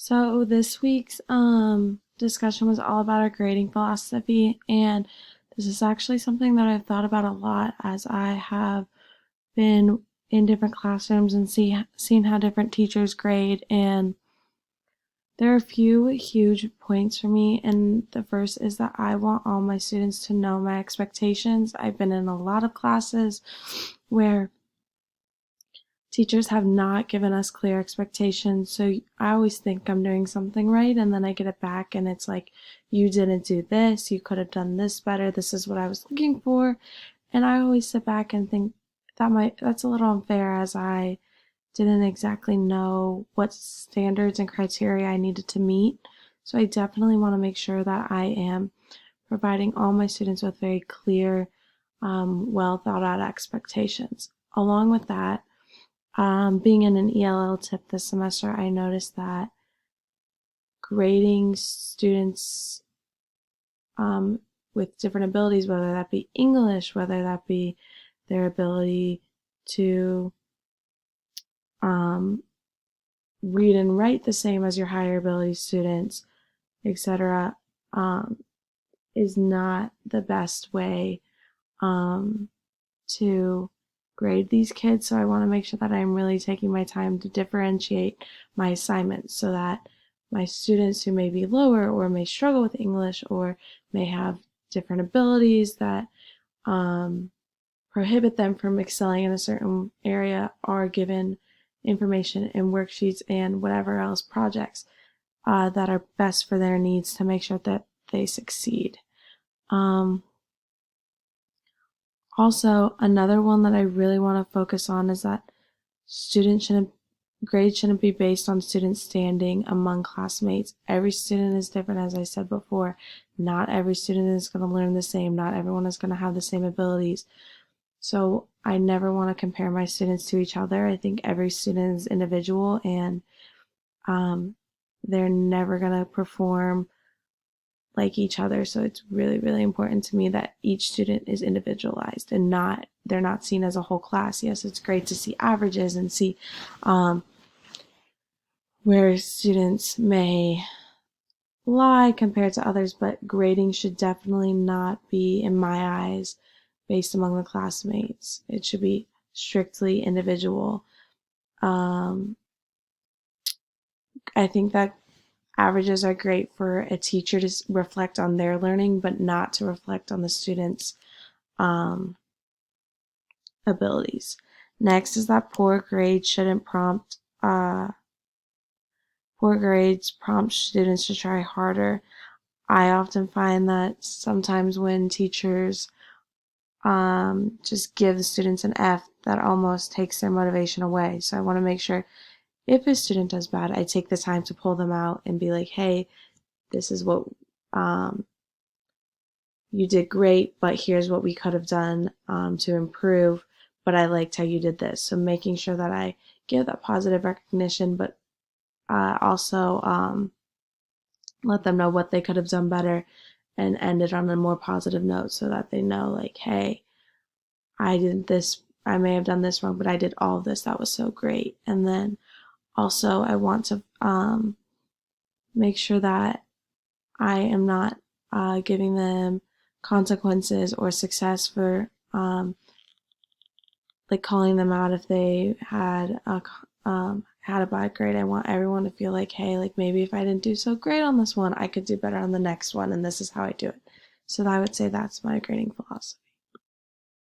So this week's discussion was all about our grading philosophy, and this is actually something that I've thought about a lot as I have been in different classrooms and seen how different teachers grade. And there are a few huge points for me, and the first is that I want all my students to know my expectations. I've been in a lot of classes where teachers have not given us clear expectations. So I always think I'm doing something right, and then I get it back, and it's like, you didn't do this, you could have done this better, this is what I was looking for. And I always sit back and think that's a little unfair, as I didn't exactly know what standards and criteria I needed to meet. So I definitely want to make sure that I am providing all my students with very clear, well thought out expectations. Along with that, being in an ELL tip this semester, I noticed that grading students with different abilities, whether that be English, whether that be their ability to um, read and write the same as your higher ability students, etc., is not the best way to grade these kids. So I want to make sure that I'm really taking my time to differentiate my assignments so that my students who may be lower or may struggle with English or may have different abilities that prohibit them from excelling in a certain area are given information and worksheets and whatever else projects that are best for their needs to make sure that they succeed. Also, another one that I really want to focus on is that grades shouldn't be based on student standing among classmates. Every student is different, as I said before. Not every student is going to learn the same. Not everyone is going to have the same abilities. So I never want to compare my students to each other. I think every student is individual, and they're never going to perform like each other. So it's really, really important to me that each student is individualized and they're not seen as a whole class. Yes, it's great to see averages and see where students may lie compared to others, but grading should definitely not be, in my eyes, based among the classmates. It should be strictly individual. I think that averages are great for a teacher to reflect on their learning, but not to reflect on the students' abilities. Next is that poor grades prompt students to try harder. I often find that sometimes when teachers just give the students an F, that almost takes their motivation away. So I want to make sure if a student does bad, I take the time to pull them out and be like, hey, this is what you did great, but here's what we could have done to improve. But I liked how you did this. So making sure that I give that positive recognition, but also let them know what they could have done better and end it on a more positive note so that they know, like, hey, I did this, I may have done this wrong, but I did all of this. That was so great. And then also, I want to make sure that I am not giving them consequences or success for like calling them out if they had a bad grade. I want everyone to feel like, hey, like maybe if I didn't do so great on this one, I could do better on the next one, and this is how I do it. So I would say that's my grading philosophy.